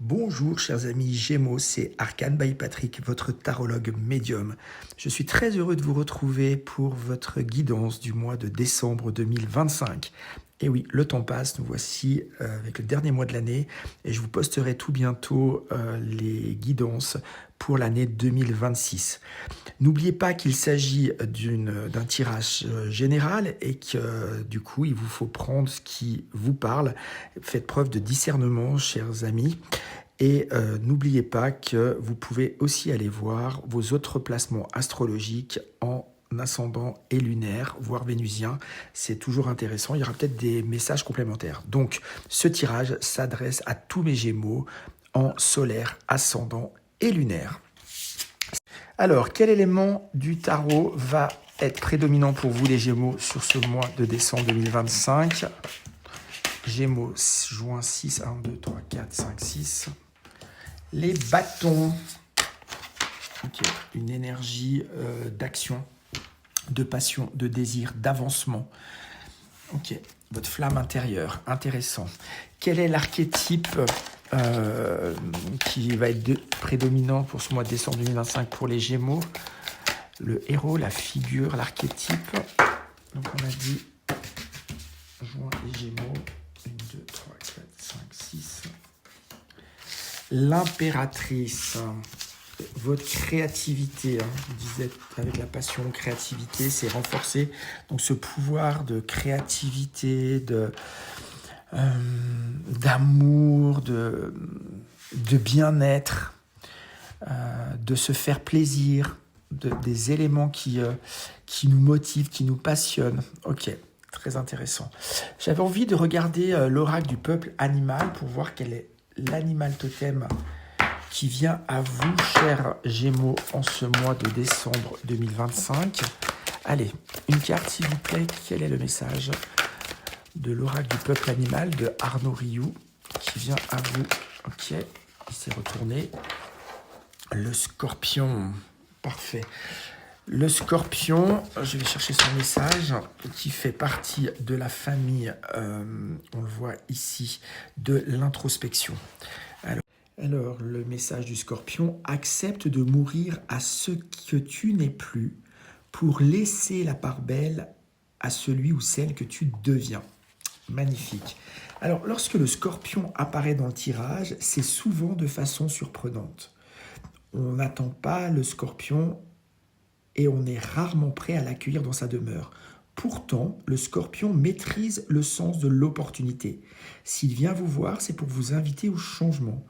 Bonjour chers amis Gémeaux, c'est Arcane by Patrick, votre tarologue médium. Je suis très heureux de vous retrouver pour votre guidance du mois de décembre 2025. Et oui, le temps passe, nous voici avec le dernier mois de l'année et je vous posterai tout bientôt les guidances pour l'année 2026. N'oubliez pas qu'il s'agit d'un tirage général et que du coup, il vous faut prendre ce qui vous parle. Faites preuve de discernement, chers amis. Et n'oubliez pas que vous pouvez aussi aller voir vos autres placements astrologiques en ascendant et lunaire, voire vénusien. C'est toujours intéressant. Il y aura peut-être des messages complémentaires. Donc, ce tirage s'adresse à tous mes Gémeaux en solaire, ascendant et lunaire. Alors, quel élément du tarot va être prédominant pour vous, les Gémeaux, sur ce mois de décembre 2025 ? Gémeaux, juin 6, 1, 2, 3, 4, 5, 6. Les bâtons. Okay. Une énergie d'action, de passion, de désir, d'avancement. Ok, votre flamme intérieure, intéressant. Quel est l'archétype qui va être prédominant pour ce mois de décembre 2025 pour les Gémeaux? Le héros, la figure, l'archétype. Donc on a dit juin et Gémeaux. 1, 2, 3, 4, 5, 6. L'impératrice. Votre créativité, je disais avec la passion, créativité, c'est renforcé. Donc ce pouvoir de créativité, d'amour, de bien-être, de se faire plaisir, des éléments qui nous motivent, qui nous passionnent. Ok, très intéressant. J'avais envie de regarder l'oracle du peuple animal pour voir quel est l'animal totem qui vient à vous, chers Gémeaux, en ce mois de décembre 2025. Allez, une carte, s'il vous plaît. Quel est le message de l'oracle du peuple animal de Arnaud Rioux qui vient à vous? Ok, il s'est retourné. Le scorpion, parfait. Le scorpion, je vais chercher son message, qui fait partie de la famille, on le voit ici, de l'introspection. Alors, le message du scorpion, accepte de mourir à ce que tu n'es plus pour laisser la part belle à celui ou celle que tu deviens. Magnifique. Alors, lorsque le scorpion apparaît dans le tirage, c'est souvent de façon surprenante. On n'attend pas le scorpion et on est rarement prêt à l'accueillir dans sa demeure. Pourtant, le scorpion maîtrise le sens de l'opportunité. S'il vient vous voir, c'est pour vous inviter au changement.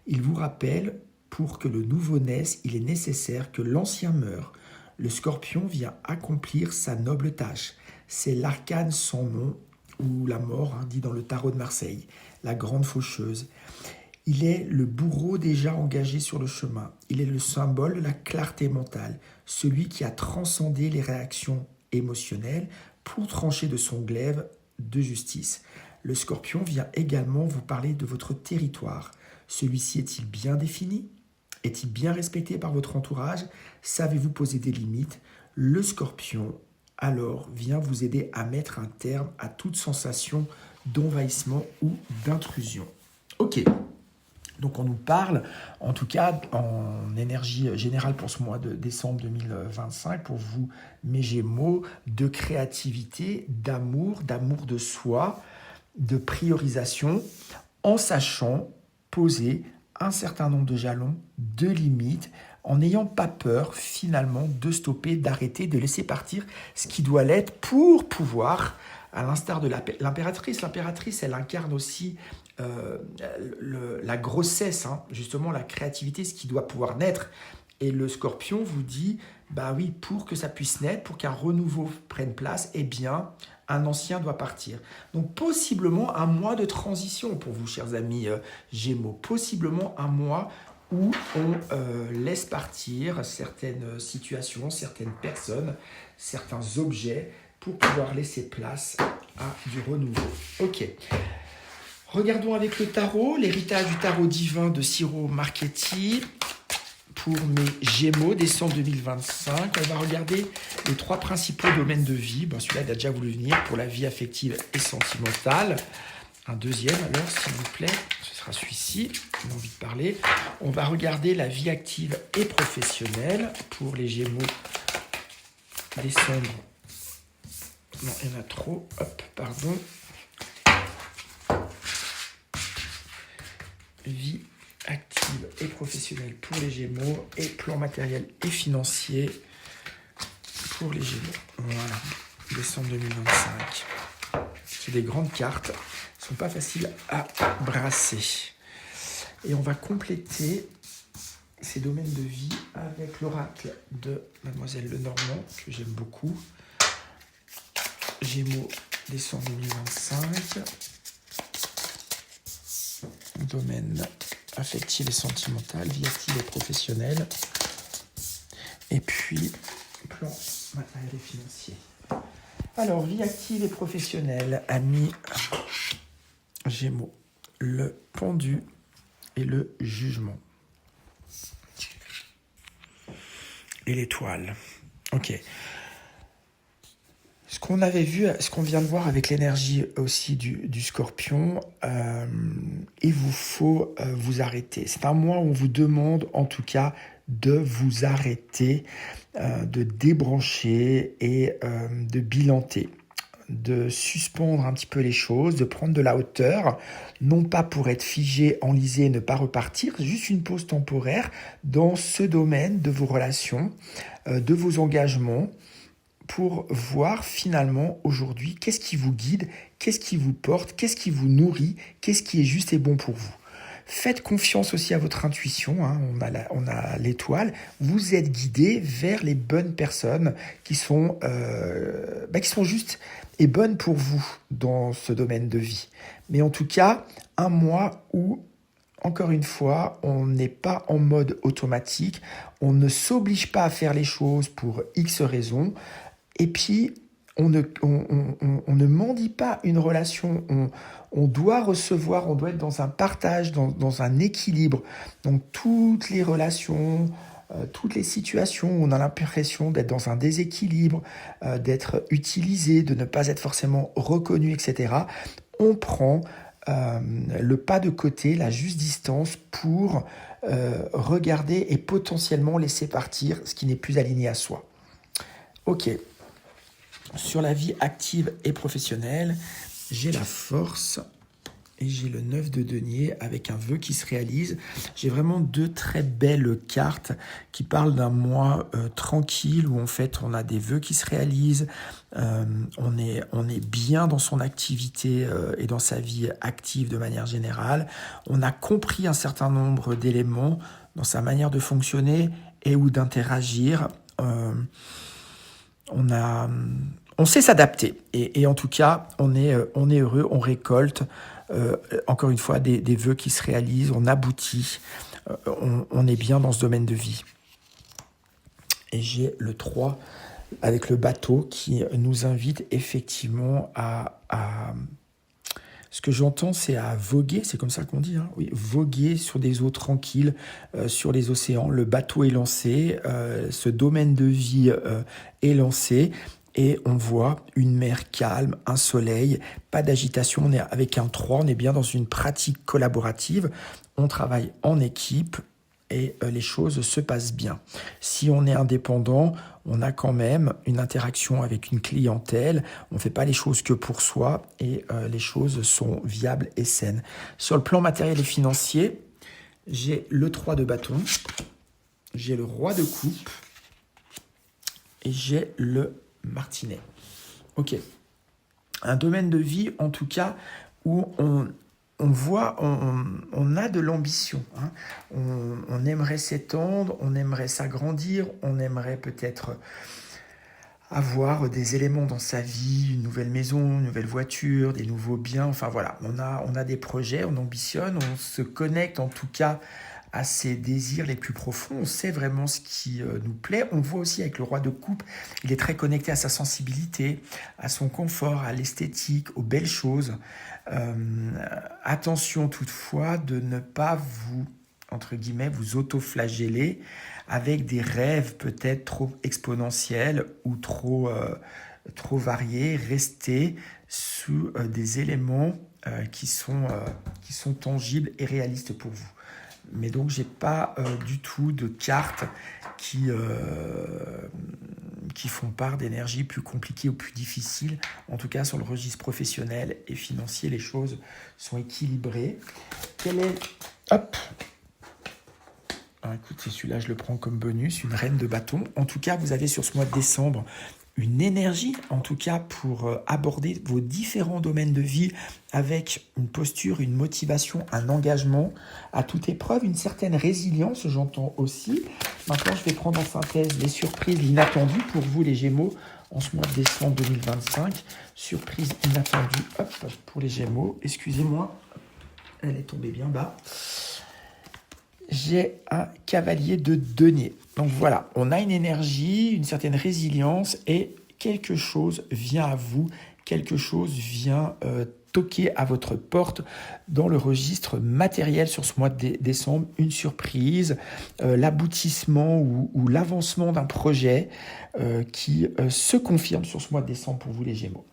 Il vous rappelle, pour que le nouveau naisse, il est nécessaire que l'ancien meure. Le scorpion vient accomplir sa noble tâche. C'est l'arcane sans nom, ou la mort, dit dans le tarot de Marseille, la grande faucheuse. Il est le bourreau déjà engagé sur le chemin. Il est le symbole de la clarté mentale, celui qui a transcendé les réactions émotionnelles pour trancher de son glaive de justice. Le scorpion vient également vous parler de votre territoire. Celui-ci est-il bien défini? Est-il bien respecté par votre entourage? Savez-vous poser des limites? Le scorpion, alors, vient vous aider à mettre un terme à toute sensation d'envahissement ou d'intrusion. Ok, donc on nous parle, en tout cas, en énergie générale pour ce mois de décembre 2025, pour vous, mes Gémeaux, de créativité, d'amour de soi, de priorisation, en sachant poser un certain nombre de jalons, de limites, en n'ayant pas peur finalement de stopper, d'arrêter, de laisser partir ce qui doit l'être pour pouvoir, à l'instar de l'impératrice. L'impératrice, elle incarne aussi la grossesse, justement la créativité, ce qui doit pouvoir naître. Et le scorpion vous dit, bah oui, pour que ça puisse naître, pour qu'un renouveau prenne place, eh bien, un ancien doit partir. Donc, possiblement un mois de transition pour vous, chers amis Gémeaux. Possiblement un mois où on laisse partir certaines situations, certaines personnes, certains objets pour pouvoir laisser place à du renouveau. Ok. Regardons avec le tarot, l'héritage du tarot divin de Ciro Marchetti. Pour mes Gémeaux, décembre 2025, on va regarder les 3 principaux domaines de vie. Celui-là, il a déjà voulu venir pour la vie affective et sentimentale. un deuxième alors, s'il vous plaît. Ce sera celui-ci, j'ai envie de parler. On va regarder la vie active et professionnelle pour les Gémeaux décembre. Non, il y en a trop. Hop, pardon. Vie active et professionnelle pour les Gémeaux et plan matériel et financier pour les Gémeaux. Voilà, décembre 2025. C'est des grandes cartes, elles ne sont pas faciles à brasser. Et on va compléter ces domaines de vie avec l'oracle de Mademoiselle Lenormand, que j'aime beaucoup. Gémeaux, décembre 2025. Domaine affectif et sentimental, vie active et professionnelle. Et puis, plan matériel et financier. Alors, vie active et professionnelle, amis Gémeaux, le pendu et le jugement. Et l'étoile. Ok. Ce qu'on avait vu, ce qu'on vient de voir avec l'énergie aussi du Scorpion, il vous faut vous arrêter. C'est un mois où on vous demande en tout cas de vous arrêter, de débrancher et de bilanter, de suspendre un petit peu les choses, de prendre de la hauteur, non pas pour être figé, enlisé, ne pas repartir, juste une pause temporaire dans ce domaine de vos relations, de vos engagements, pour voir finalement aujourd'hui qu'est-ce qui vous guide, qu'est-ce qui vous porte, qu'est-ce qui vous nourrit, qu'est-ce qui est juste et bon pour vous. Faites confiance aussi à votre intuition, hein. On a l'étoile, vous êtes guidé vers les bonnes personnes qui sont justes et bonnes pour vous dans ce domaine de vie. Mais en tout cas, un mois où, encore une fois, on n'est pas en mode automatique, on ne s'oblige pas à faire les choses pour X raisons, et puis on ne mendie pas une relation, on doit recevoir, on doit être dans un partage, dans un équilibre. Donc toutes les relations, toutes les situations où on a l'impression d'être dans un déséquilibre, d'être utilisé, de ne pas être forcément reconnu, etc., on prend le pas de côté, la juste distance pour regarder et potentiellement laisser partir ce qui n'est plus aligné à soi. Ok. Sur la vie active et professionnelle, j'ai la force et j'ai le 9 de denier avec un vœu qui se réalise. J'ai vraiment deux très belles cartes qui parlent d'un mois tranquille où en fait on a des vœux qui se réalisent, on est bien dans son activité et dans sa vie active de manière générale. On a compris un certain nombre d'éléments dans sa manière de fonctionner et ou d'interagir. On sait s'adapter et en tout cas, on est heureux, on récolte, encore une fois, des vœux qui se réalisent, on aboutit, on est bien dans ce domaine de vie. Et j'ai le 3 avec le bateau qui nous invite effectivement à ce que j'entends, c'est à voguer, c'est comme ça qu'on dit, hein, oui, voguer sur des eaux tranquilles, sur les océans. Le bateau est lancé, ce domaine de vie est lancé, et on voit une mer calme, un soleil, pas d'agitation. On est avec un 3, on est bien dans une pratique collaborative, on travaille en équipe, et les choses se passent bien. Si on est indépendant, on a quand même une interaction avec une clientèle, on ne fait pas les choses que pour soi et les choses sont viables et saines. Sur le plan matériel et financier, j'ai le 3 de bâton, j'ai le roi de coupe et j'ai le martinet. Ok. Un domaine de vie, en tout cas, où on voit, on a de l'ambition, hein. On aimerait s'étendre, on aimerait s'agrandir, on aimerait peut-être avoir des éléments dans sa vie, une nouvelle maison, une nouvelle voiture, des nouveaux biens, enfin voilà, on a des projets, on ambitionne, on se connecte en tout cas à ses désirs les plus profonds, on sait vraiment ce qui nous plaît. On voit aussi avec le roi de coupe, il est très connecté à sa sensibilité, à son confort, à l'esthétique, aux belles choses. Attention toutefois de ne pas vous, entre guillemets, vous auto-flageller avec des rêves peut-être trop exponentiels ou trop variés. Restez sous des éléments qui sont tangibles et réalistes pour vous. Mais donc, j'ai pas du tout de cartes qui font part d'énergies plus compliquées ou plus difficiles. En tout cas, sur le registre professionnel et financier, les choses sont équilibrées. Quelle est... Hop. Ah, écoutez, celui-là, je le prends comme bonus, une reine de bâton. En tout cas, vous avez sur ce mois de décembre une énergie, en tout cas, pour aborder vos différents domaines de vie avec une posture, une motivation, un engagement à toute épreuve, une certaine résilience, j'entends aussi. Maintenant, je vais prendre en synthèse les surprises, l'inattendu pour vous, les Gémeaux, en ce mois de décembre 2025. Surprise inattendue, hop, pour les Gémeaux. Excusez-moi, elle est tombée bien bas. J'ai un cavalier de denier. Donc voilà, on a une énergie, une certaine résilience et quelque chose vient à vous, quelque chose vient toquer à votre porte dans le registre matériel sur ce mois de décembre. Une surprise, l'aboutissement ou l'avancement d'un projet qui se confirme sur ce mois de décembre pour vous les Gémeaux.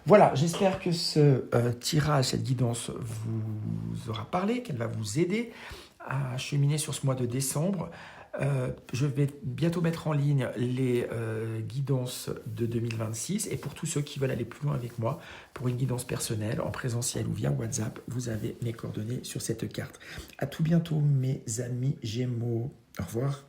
Voilà, j'espère que ce tirage, cette guidance vous aura parlé, qu'elle va vous aider à cheminer sur ce mois de décembre. Je vais bientôt mettre en ligne les guidances de 2026 et pour tous ceux qui veulent aller plus loin avec moi pour une guidance personnelle en présentiel ou via WhatsApp, vous avez mes coordonnées sur cette carte. À tout bientôt mes amis Gémeaux. Au revoir.